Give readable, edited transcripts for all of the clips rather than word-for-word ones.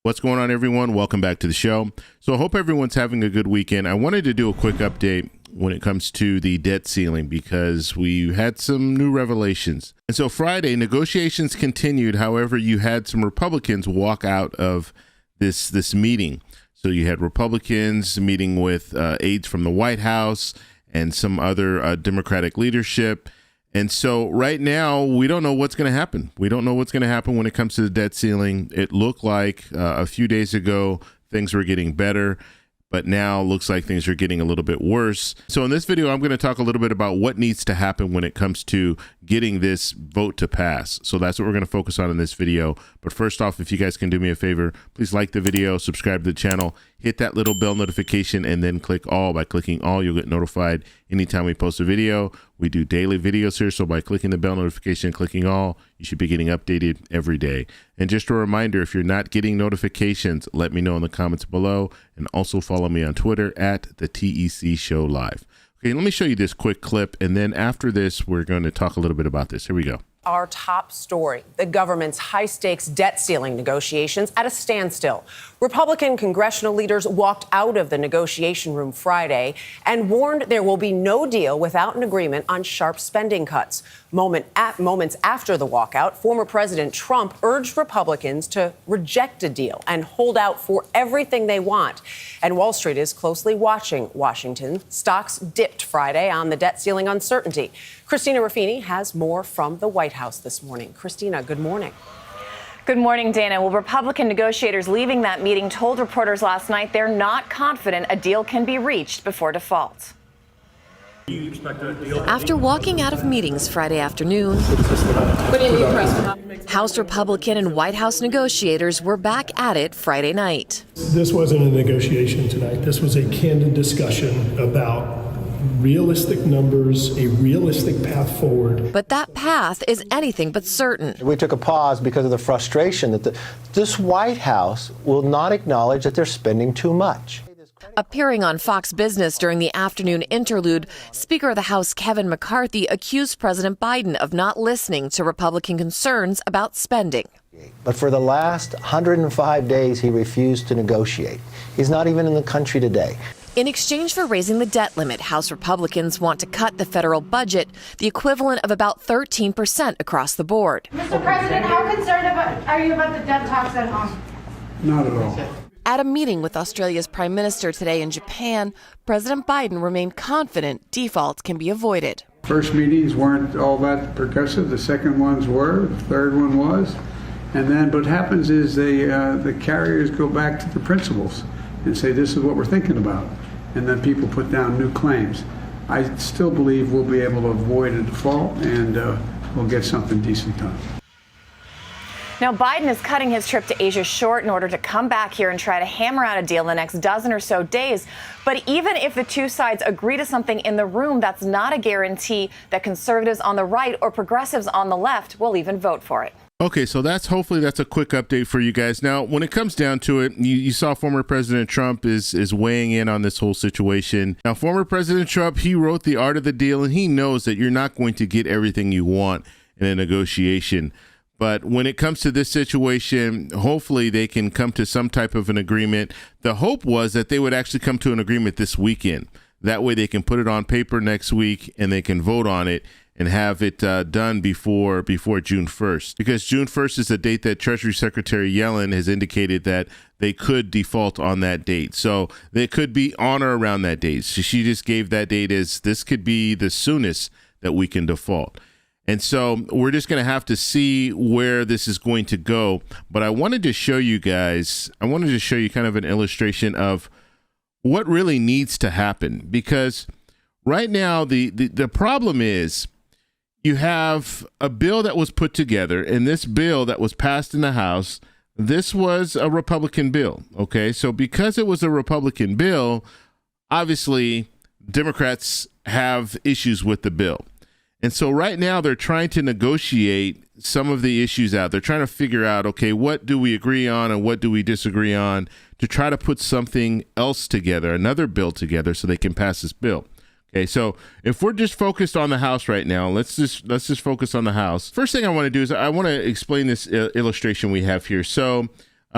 What's going on, everyone? Welcome back to the show. So I hope everyone's having a good weekend. I wanted to do a quick update when it comes to the debt ceiling because we had some new revelations. And so Friday, negotiations continued. However, you had some Republicans walk out of this meeting. So you had Republicans meeting with aides from the White House and some other Democratic leadership. And so right now, we don't know what's going to happen. We don't know what's going to happen when it comes to the debt ceiling. It looked like a few days ago, things were getting better, but now looks like things are getting a little bit worse. So in this video, I'm going to talk a little bit about what needs to happen when it comes to getting this vote to pass. So that's what we're going to focus on in this video. But first off, if you guys can do me a favor, please like the video, subscribe to the channel, hit that little bell notification, and then click all. By clicking all, you'll get notified anytime we post a video. We do daily videos here, so by clicking the bell notification, clicking all, you should be getting updated every day. And just a reminder, if you're not getting notifications, let me know in the comments below, and also follow me on Twitter at the TEC Show Live. Okay, let me show you this quick clip, and then after this, we're going to talk a little bit about this. Here we go. Our top story, the government's high-stakes debt ceiling negotiations at a standstill. Republican congressional leaders walked out of the negotiation room Friday and warned there will be no deal without an agreement on sharp spending cuts. Moments after the walkout, former President Trump urged Republicans to reject a deal and hold out for everything they want. And Wall Street is closely watching Washington. Stocks dipped Friday on the debt ceiling uncertainty. Christina Ruffini has more from the White House this morning. Christina, good morning. Good morning, Dana. Well, Republican negotiators leaving that meeting told reporters last night they're not confident a deal can be reached before default. After walking out of meetings Friday afternoon, House Republican and White House negotiators were back at it Friday night. This wasn't a negotiation tonight. This was a candid discussion about realistic numbers, a realistic path forward. But that path is anything but certain. We took a pause because of the frustration that this White House will not acknowledge that they're spending too much. Appearing on Fox Business during the afternoon interlude, Speaker of the House Kevin McCarthy accused President Biden of not listening to Republican concerns about spending. But for the last 105 days, he refused to negotiate. He's not even in the country today. In exchange for raising the debt limit, House Republicans want to cut the federal budget, the equivalent of about 13% across the board. Mr. President, how concerned are you about the debt talks at home? Not at all. At a meeting with Australia's Prime Minister today in Japan, President Biden remained confident default can be avoided. First meetings weren't all that progressive. The second ones were. The third one was. And then what happens is the carriers go back to the principals and say, this is what we're thinking about. And then people put down new claims. I still believe we'll be able to avoid a default and we'll get something decent done. Now, Biden is cutting his trip to Asia short in order to come back here and try to hammer out a deal in the next dozen or so days. But even if the two sides agree to something in the room, that's not a guarantee that conservatives on the right or progressives on the left will even vote for it. Okay, so hopefully that's a quick update for you guys. Now, when it comes down to it, you saw former President Trump is weighing in on this whole situation. Now, former President Trump, he wrote The Art of the Deal, and he knows that you're not going to get everything you want in a negotiation. But when it comes to this situation, hopefully they can come to some type of an agreement. The hope was that they would actually come to an agreement this weekend. That way they can put it on paper next week and they can vote on it and have it done before June 1st. Because June 1st is the date that Treasury Secretary Yellen has indicated that they could default on that date. So they could be on or around that date. So she just gave that date as this could be the soonest that we can default. And so we're just going to have to see where this is going to go. But I wanted to show you guys, kind of an illustration of what really needs to happen. Because right now, the problem is you have a bill that was put together, and this bill that was passed in the House, this was a Republican bill. Okay, so because it was a Republican bill, obviously Democrats have issues with the bill. And so right now they're trying to negotiate some of the issues out. They're trying to figure out, okay, what do we agree on and what do we disagree on to try to put something else together, another bill together so they can pass this bill. Okay, so if we're just focused on the House right now, let's just focus on the House. First thing I want to do is I want to explain this illustration we have here. So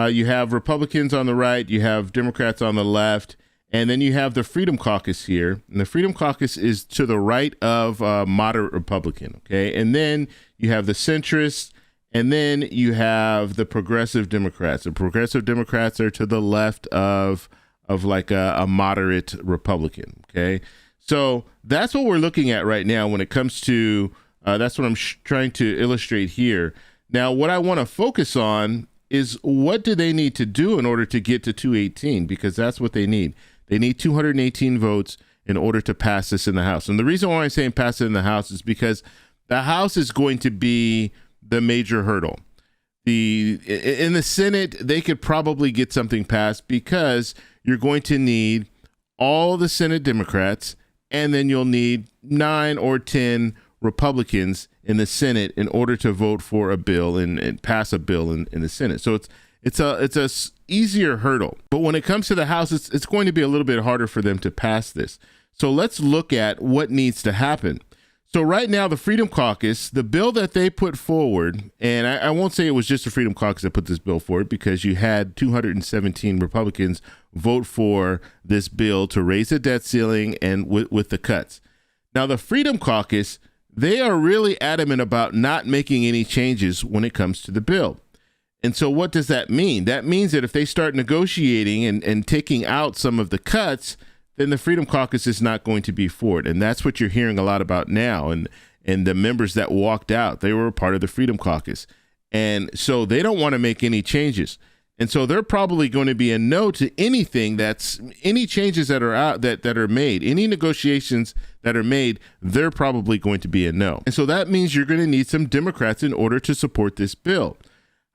you have Republicans on the right, you have Democrats on the left, and then you have the Freedom Caucus here. And the Freedom Caucus is to the right of moderate Republican, okay? And then you have the centrists, and then you have the progressive Democrats. The progressive Democrats are to the left of like a moderate Republican, okay? So that's what we're looking at right now when it comes to, that's what I'm trying to illustrate here. Now, what I want to focus on is what do they need to do in order to get to 218, because that's what they need. They need 218 votes in order to pass this in the House. And the reason why I'm saying pass it in the House is because the House is going to be the major hurdle. In the Senate, they could probably get something passed because you're going to need all the Senate Democrats, and then you'll need 9 or 10 Republicans in the Senate in order to vote for a bill and pass a bill in the Senate. So it's a easier hurdle. But when it comes to the House, it's going to be a little bit harder for them to pass this. So let's look at what needs to happen. So right now, the Freedom Caucus, the bill that they put forward, and I won't say it was just the Freedom Caucus that put this bill forward, because you had 217 Republicans vote for this bill to raise the debt ceiling and with the cuts. Now, the Freedom Caucus, they are really adamant about not making any changes when it comes to the bill. And so what does that mean? That means that if they start negotiating and taking out some of the cuts, then the Freedom Caucus is not going to be for it. And that's what you're hearing a lot about now. And the members that walked out, they were a part of the Freedom Caucus. And so they don't want to make any changes. And so they're probably going to be a no to anything any changes that are out that are made, any negotiations that are made, they're probably going to be a no. And so that means you're going to need some Democrats in order to support this bill.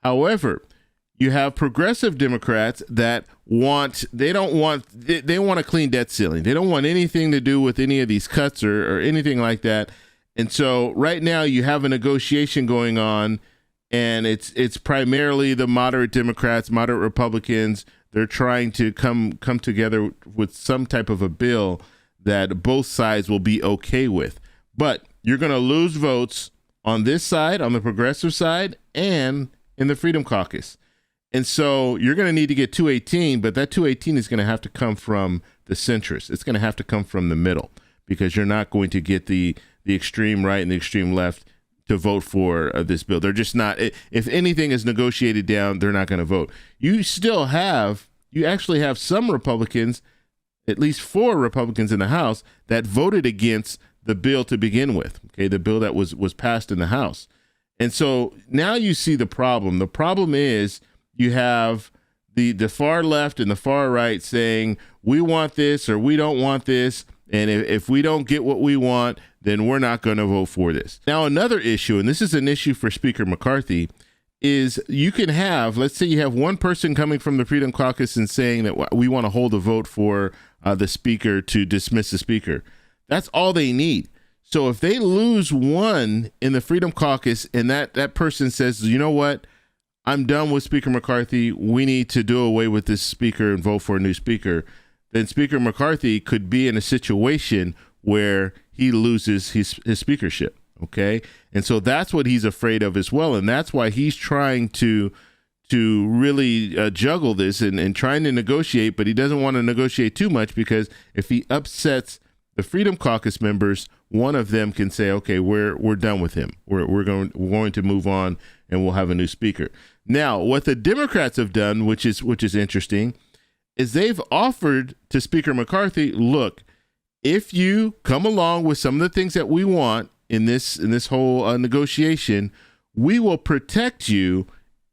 However, you have progressive Democrats that want a clean debt ceiling. They don't want anything to do with any of these cuts or anything like that. And so right now you have a negotiation going on, and it's primarily the moderate Democrats, moderate Republicans. They're trying to come together with some type of a bill that both sides will be okay with. But you're going to lose votes on this side, on the progressive side, and in the Freedom Caucus. And so you're going to need to get 218, but that 218 is going to have to come from the centrists. It's going to have to come from the middle, because you're not going to get the extreme right and the extreme left to vote for this bill. They're just not. If anything is negotiated down, they're not going to vote. You actually have some Republicans, at least 4 Republicans in the House, that voted against the bill to begin with. Okay, the bill that was passed in the House. And so now you see the problem. The problem is you have the far left and the far right saying, we want this or we don't want this. And if we don't get what we want, then we're not going to vote for this. Now, another issue, and this is an issue for Speaker McCarthy, is you can have, let's say you have one person coming from the Freedom Caucus and saying that we want to hold a vote for the speaker to dismiss the speaker. That's all they need. So if they lose one in the Freedom Caucus and that person says, you know what, I'm done with Speaker McCarthy, we need to do away with this speaker and vote for a new speaker, then Speaker McCarthy could be in a situation where he loses his speakership, okay? And so that's what he's afraid of as well, and that's why he's trying to really juggle this and trying to negotiate, but he doesn't want to negotiate too much, because if he upsets the Freedom Caucus members, one of them can say, okay, we're done with him. We're going to move on, and we'll have a new speaker. Now, what the Democrats have done, which is interesting, is they've offered to Speaker McCarthy, look, if you come along with some of the things that we want in this whole negotiation, we will protect you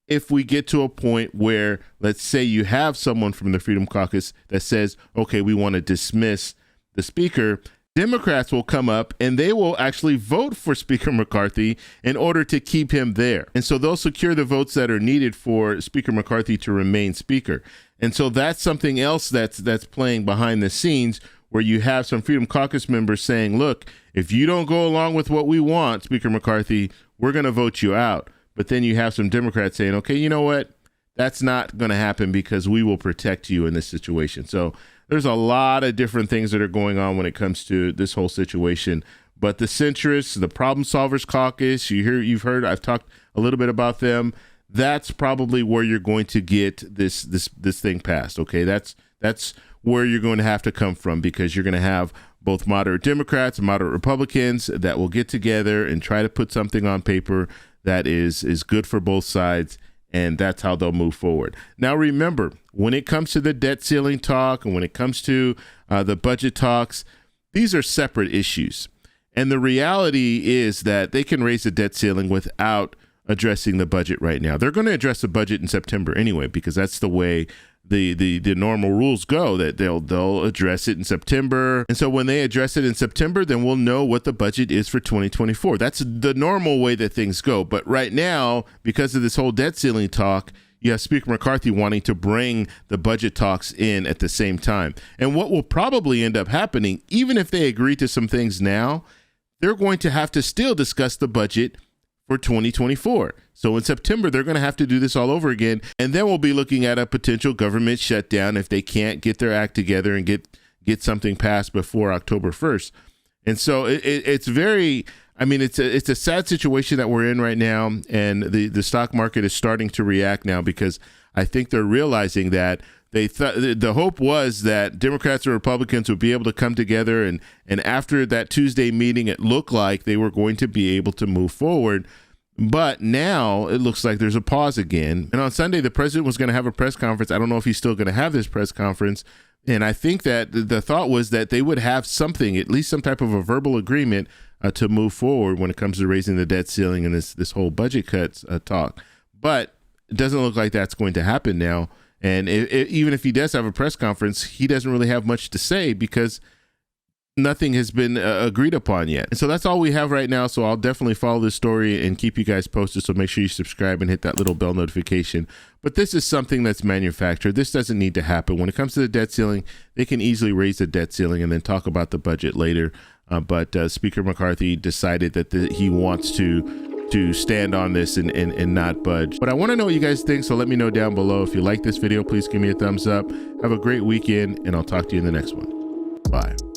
if we get to a point where, let's say you have someone from the Freedom Caucus that says, okay, we want to dismiss the speaker. Democrats will come up and they will actually vote for Speaker McCarthy in order to keep him there. And so they'll secure the votes that are needed for Speaker McCarthy to remain speaker. And so that's something else that's playing behind the scenes, where you have some Freedom Caucus members saying, look, if you don't go along with what we want, Speaker McCarthy, we're going to vote you out. But then you have some Democrats saying, okay, you know what? That's not going to happen because we will protect you in this situation. So there's a lot of different things that are going on when it comes to this whole situation. But the centrists, the Problem Solvers Caucus, you've heard, I've talked a little bit about them. that's probably where you're going to get this thing passed. Okay, that's where you're going to have to come from, because you're going to have both moderate Democrats and moderate Republicans that will get together and try to put something on paper that is good for both sides, and that's how they'll move forward. Now, remember, when it comes to the debt ceiling talk and when it comes to the budget talks, these are separate issues. And the reality is that they can raise the debt ceiling without addressing the budget right now. They're going to address the budget in September anyway, because that's the way the normal rules go, that they'll address it in September. And so when they address it in September, then we'll know what the budget is for 2024. That's the normal way that things go. But right now, because of this whole debt ceiling talk, you have Speaker McCarthy wanting to bring the budget talks in at the same time. And what will probably end up happening, even if they agree to some things now, they're going to have to still discuss the budget for 2024. So in September, they're going to have to do this all over again. And then we'll be looking at a potential government shutdown if they can't get their act together and get something passed before October 1st. And so it's very, I mean, it's a sad situation that we're in right now. And the stock market is starting to react now, because I think they're realizing that the hope was that Democrats and Republicans would be able to come together, and after that Tuesday meeting, it looked like they were going to be able to move forward. But now it looks like there's a pause again. And on Sunday, the president was going to have a press conference. I don't know if he's still going to have this press conference. And I think that the thought was that they would have something, at least some type of a verbal agreement to move forward when it comes to raising the debt ceiling and this whole budget cuts talk. But it doesn't look like that's going to happen now. And even if he does have a press conference, he doesn't really have much to say, because nothing has been agreed upon yet. And so that's all we have right now. So I'll definitely follow this story and keep you guys posted. So make sure you subscribe and hit that little bell notification. But this is something that's manufactured. This doesn't need to happen. When it comes to the debt ceiling, they can easily raise the debt ceiling and then talk about the budget later. But Speaker McCarthy decided that he wants to stand on this and not budge. But I want to know what you guys think, so let me know down below. If you like this video, please give me a thumbs up. Have a great weekend, and I'll talk to you in the next one. Bye.